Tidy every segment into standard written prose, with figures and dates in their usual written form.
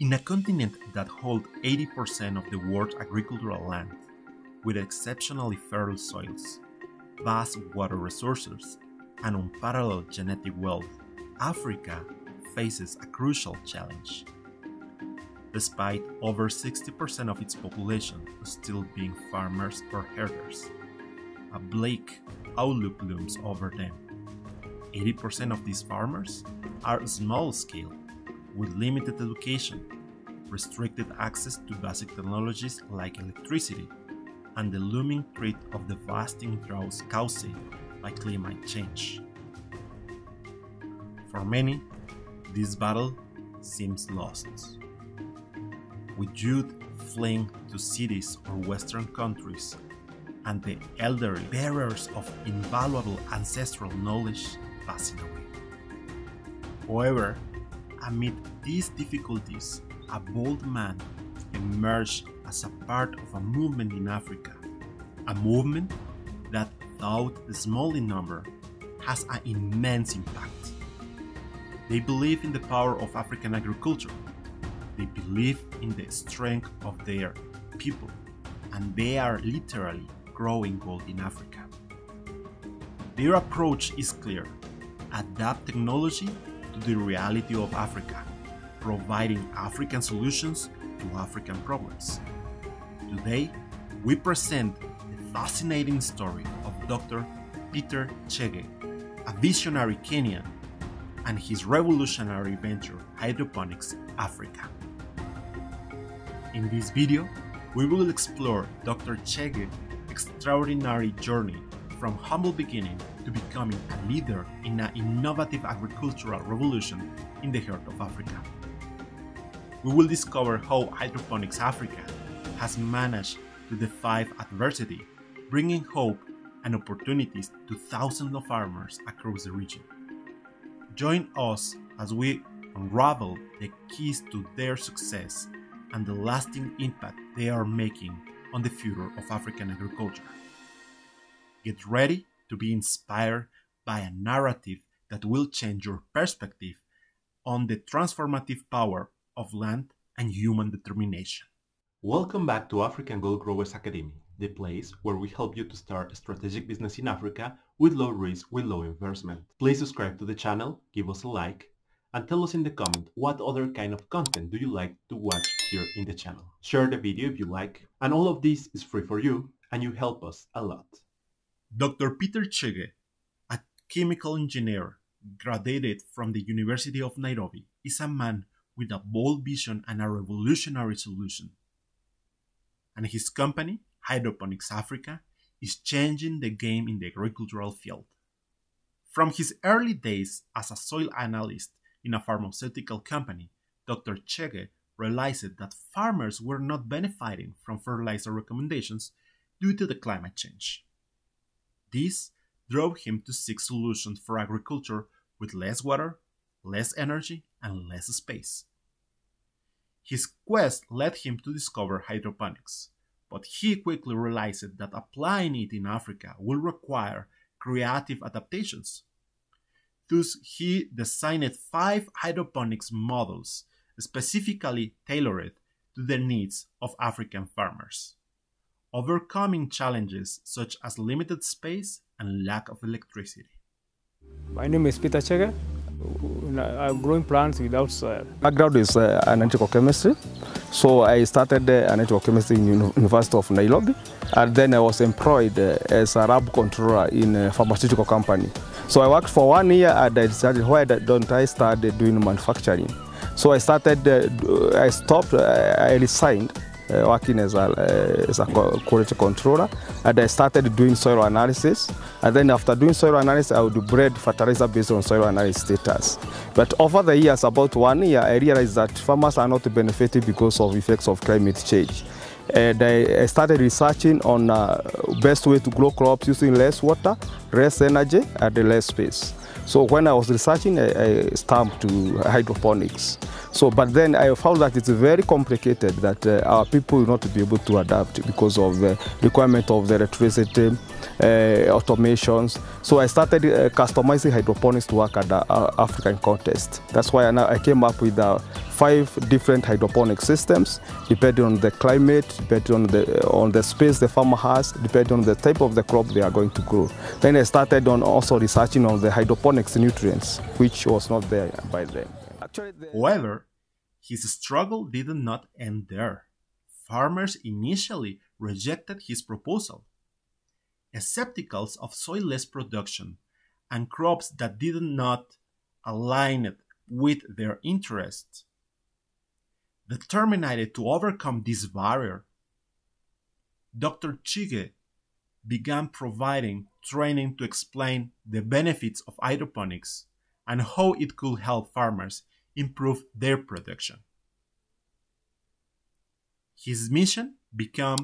In a continent that holds 80% of the world's agricultural land, with exceptionally fertile soils, vast water resources, and unparalleled genetic wealth, Africa faces a crucial challenge. Despite over 60% of its population still being farmers or herders, a bleak outlook looms over them. 80% of these farmers are small-scale, with limited education, restricted access to basic technologies like electricity, and the looming threat of devastating droughts caused by climate change. For many, this battle seems lost. With youth fleeing to cities or Western countries, and the elderly bearers of invaluable ancestral knowledge passing away. However, amid these difficulties, a bold man emerged as a part of a movement in Africa, a movement that, though small in number, has an immense impact. They believe in the power of African agriculture, they believe in the strength of their people, and they are literally growing gold in Africa. Their approach is clear: adapt technology to the reality of Africa, providing African solutions to African problems. Today, we present the fascinating story of Dr. Peter Chege, a visionary Kenyan, and his revolutionary venture, Hydroponics Africa. In this video, we will explore Dr. Chege's extraordinary journey from humble beginning to becoming a leader in an innovative agricultural revolution in the heart of Africa. We will discover how Hydroponics Africa has managed to defy adversity, bringing hope and opportunities to thousands of farmers across the region. Join us as we unravel the keys to their success and the lasting impact they are making on the future of African agriculture. Get ready to be inspired by a narrative that will change your perspective on the transformative power of land and human determination. Welcome back to African Gold Growers Academy, the place where we help you to start a strategic business in Africa with low risk, with low investment. Please subscribe to the channel, give us a like, and tell us in the comment what other kind of content do you like to watch here in the channel. Share the video if you like, and all of this is free for you, and you help us a lot. Dr. Peter Chege, a chemical engineer graduated from the University of Nairobi, is a man with a bold vision and a revolutionary solution. And his company, Hydroponics Africa, is changing the game in the agricultural field. From his early days as a soil analyst in a pharmaceutical company, Dr. Chege realized that farmers were not benefiting from fertilizer recommendations due to the climate change. This drove him to seek solutions for agriculture with less water, less energy, and less space. His quest led him to discover hydroponics, but he quickly realized that applying it in Africa will require creative adaptations. Thus, he designed 5 hydroponics models specifically tailored to the needs of African farmers, overcoming challenges such as limited space and lack of electricity. My name is Peter Chege. I'm growing plants without soil. Background is analytical chemistry. So I started analytical chemistry in University of Nairobi, and then I was employed as a lab controller in a pharmaceutical company. So I worked for 1 year and I decided, why don't I start doing manufacturing? So I resigned working as a quality controller, and I started doing soil analysis. And then after doing soil analysis, I would breed fertilizer based on soil analysis status. But over the years, about 1 year, I realized that farmers are not benefiting because of effects of climate change. And I started researching on best way to grow crops using less water, less energy, and less space. So when I was researching, I stamped to hydroponics. But then I found that it's very complicated, that our people will not be able to adapt because of the requirement of the electricity, automations. So I started customizing hydroponics to work at the African context. That's why I came up with 5 different hydroponic systems, depending on the climate, depending on the space the farmer has, depending on the type of the crop they are going to grow. Then I started on also researching on the hydroponics nutrients, which was not there by then. However, his struggle did not end there. Farmers initially rejected his proposal. Skeptical of soilless production and crops that did not align with their interests. Determined to overcome this barrier, Dr. Chege began providing training to explain the benefits of hydroponics and how it could help farmers improve their production. His mission became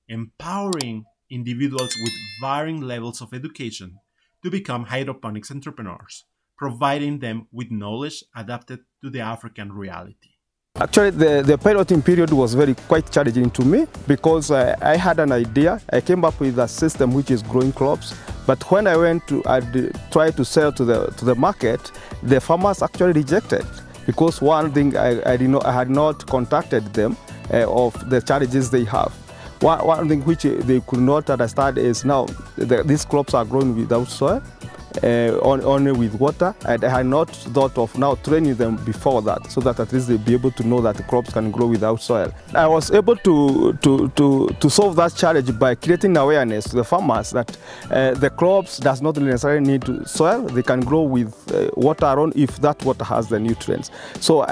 empowering individuals with varying levels of education to become hydroponics entrepreneurs, providing them with knowledge adapted to the African reality. Actually, the piloting period was quite challenging to me because I had an idea. I came up with a system which is growing crops, but when I went to try to sell to the market, the farmers actually rejected because one thing I had not contacted them of the challenges they have. One thing which they could not understand is now these crops are grown without soil, only with water, and I had not thought of now training them before that, so that at least they'll be able to know that the crops can grow without soil. I was able to solve that challenge by creating awareness to the farmers that the crops does not necessarily need soil. They can grow with water around if that water has the nutrients. So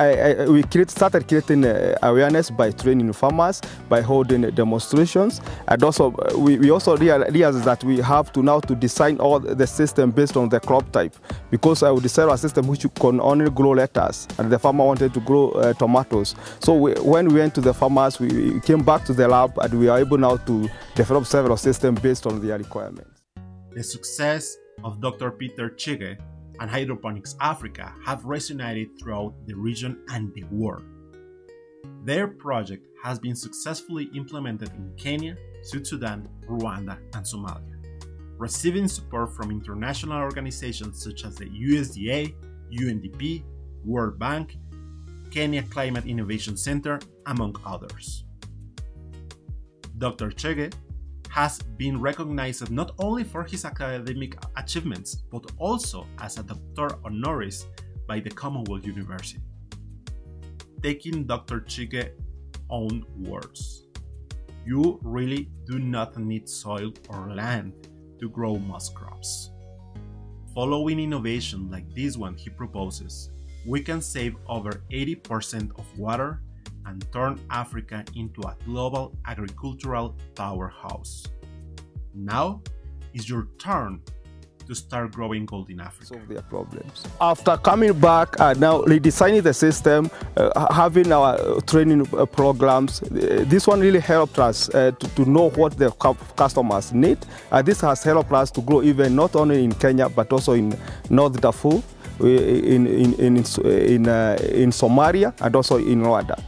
we started creating awareness by training farmers, by holding demonstrations, and also we also realized that we have to now design all the system based on the crop type, because I would design a system which can only grow lettuce and the farmer wanted to grow tomatoes. So when we went to the farmers, we came back to the lab and we are able now to develop several systems based on their requirements. The success of Dr. Peter Chege and Hydroponics Africa have resonated throughout the region and the world. Their project has been successfully implemented in Kenya, South Sudan, Rwanda, and Somalia, receiving support from international organizations such as the USDA, UNDP, World Bank, Kenya Climate Innovation Center, among others. Dr. Chege has been recognized not only for his academic achievements, but also as a doctor honoris by the Commonwealth University. Taking Dr. Chege's own words, "You really do not need soil or land to grow most crops." Following innovation like this one he proposes, we can save over 80% of water and turn Africa into a global agricultural powerhouse. Now is your turn to start growing gold in Africa. Solve their problems. After coming back and now redesigning the system, having our training programs, this one really helped us to know what the customers need. This has helped us to grow even not only in Kenya but also in North Darfur, in Somalia, and also in Rwanda.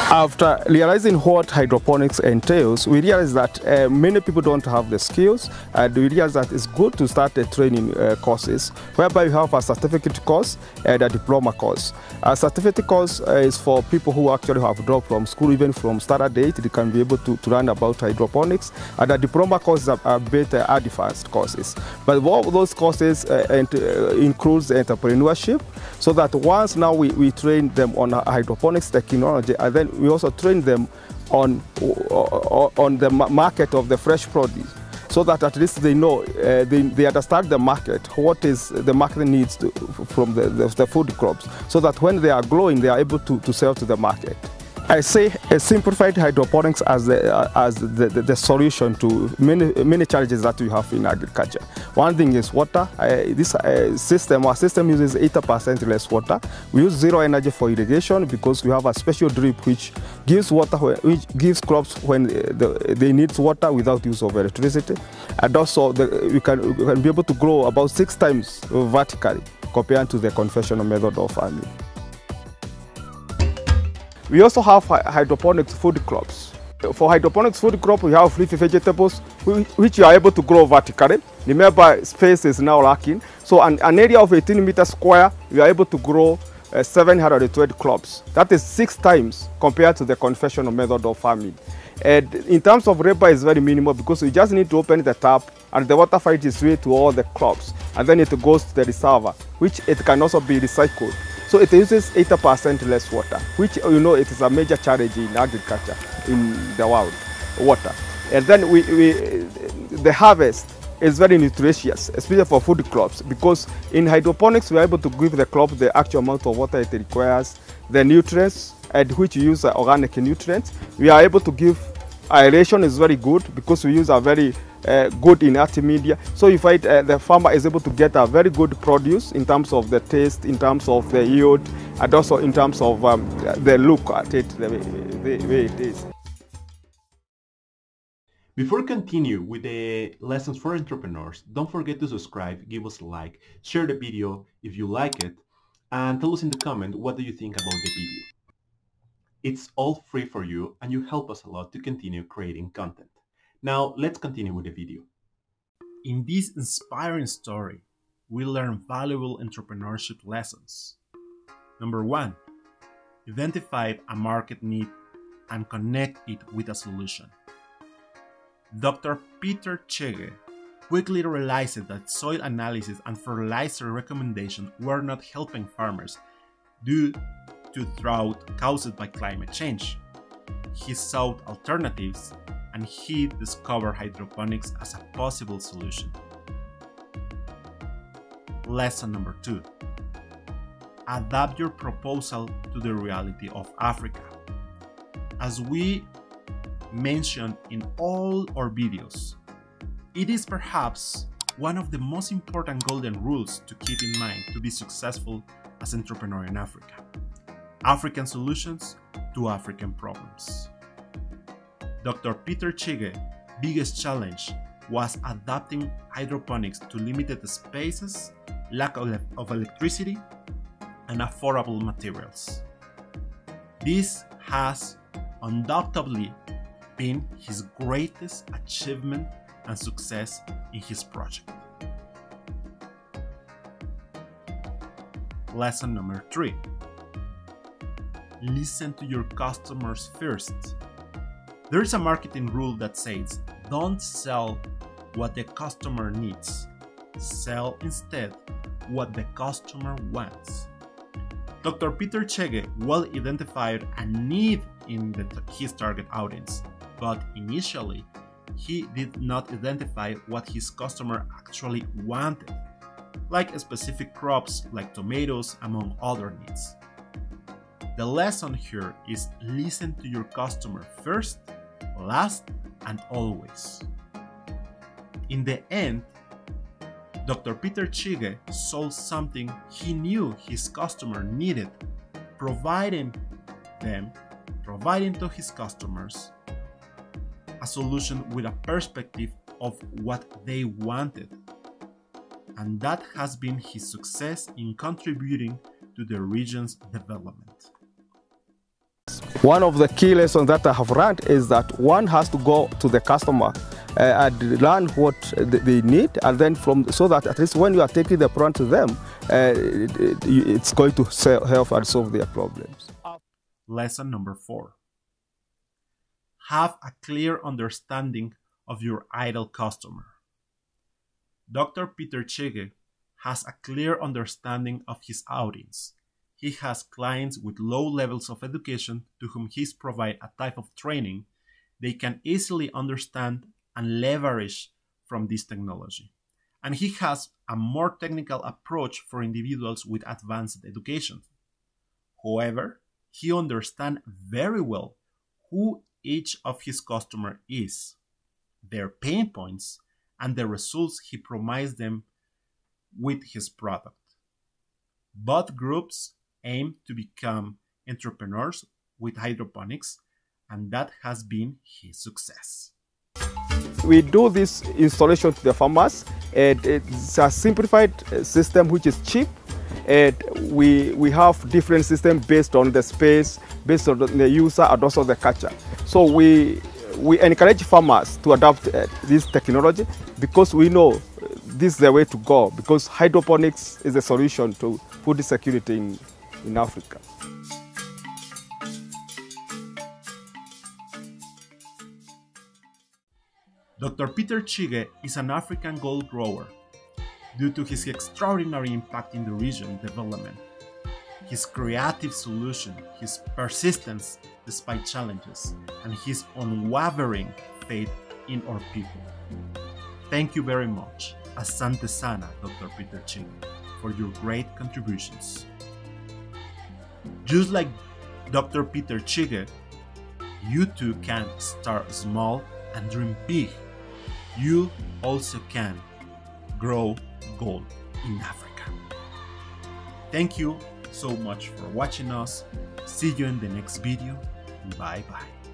After realizing what hydroponics entails, we realized that many people don't have the skills, and we realized that it's good to start training courses, whereby you have a certificate course and a diploma course. A certificate course is for people who actually have dropped from school, even from standard 8, they can be able to learn about hydroponics, and a diploma course are better advanced courses. But all those courses includes entrepreneurship, so that once now we train them on hydroponics technology, and then we also train them on the market of the fresh produce, so that at least they know, they understand the market, what is the market needs from the food crops, so that when they are growing, they are able to sell to the market. I say simplified hydroponics as the solution to many challenges that we have in agriculture. One thing is water. Our system uses 80% less water. We use zero energy for irrigation because we have a special drip which gives water, which gives crops when they need water without use of electricity. And also we can be able to grow about 6 times vertically compared to the conventional method of farming. We also have hydroponics food crops. For hydroponics food crop, we have leafy vegetables which you are able to grow vertically. Remember, space is now lacking. So an area of 18 meters square, you are able to grow 720 crops. That is 6 times compared to the conventional method of farming. And in terms of labor, it's very minimal because you just need to open the tap and the water finds its way to all the crops, and then it goes to the reservoir, which it can also be recycled. So it uses 80% less water, which you know it is a major challenge in agriculture in the world, water. And then the harvest is very nutritious, especially for food crops, because in hydroponics we are able to give the crop the actual amount of water it requires, the nutrients, and which use organic nutrients. We are able to give aeration is very good because we use a very good inert media. So you find the farmer is able to get a very good produce in terms of the taste, in terms of the yield, and also in terms of the look at it, the way it is. Before we continue with the lessons for entrepreneurs, don't forget to subscribe, give us a like, share the video if you like it, and tell us in the comment what do you think about the video. It's all free for you and you help us a lot to continue creating content. Now let's continue with the video. In this inspiring story, we learn valuable entrepreneurship lessons. Number 1, identify a market need and connect it with a solution. Dr. Peter Chege quickly realized that soil analysis and fertilizer recommendations were not helping farmers due to drought caused by climate change. He sought alternatives and he discovered hydroponics as a possible solution. Lesson number 2. Adapt your proposal to the reality of Africa. As we mentioned in all our videos, it is perhaps one of the most important golden rules to keep in mind to be successful as an entrepreneur in Africa. African solutions to African problems. Dr. Peter Chege's biggest challenge was adapting hydroponics to limited spaces, lack of electricity, and affordable materials. This has undoubtedly been his greatest achievement and success in his project. Lesson number 3. Listen to your customers first. There is a marketing rule that says, don't sell what the customer needs. Sell instead what the customer wants. Dr. Peter Chege well identified a need in his target audience, but initially he did not identify what his customer actually wanted, like specific crops like tomatoes, among other needs. The lesson here is listen to your customer first, last, and always. In the end, Dr. Peter Chege sold something he knew his customer needed, providing to his customers a solution with a perspective of what they wanted. And that has been his success in contributing to the region's development. One of the key lessons that I have learned is that one has to go to the customer and learn what they need, and then so that at least when you are taking the product to them, it's going to help and solve their problems. Lesson number 4. Have a clear understanding of your ideal customer. Dr. Peter Chege has a clear understanding of his audience. He has clients with low levels of education to whom he provides a type of training they can easily understand and leverage from this technology. And he has a more technical approach for individuals with advanced education. However, he understands very well who each of his customers is, their pain points, and the results he provides them with his product. Both groups aim to become entrepreneurs with hydroponics, and that has been his success. We do this installation to the farmers, and it's a simplified system which is cheap, and we have different systems based on the space, based on the user, and also the culture. So we encourage farmers to adopt this technology because we know this is the way to go, because hydroponics is a solution to food security in Africa. Dr. Peter Chege is an African gold grower. Due to his extraordinary impact in the region development, his creative solution, his persistence despite challenges, and his unwavering faith in our people. Thank you very much, Asante Sana, Dr. Peter Chege, for your great contributions. Just like Dr. Peter Chege, you too can start small and dream big. You also can grow gold in Africa. Thank you so much for watching us. See you in the next video. Bye bye.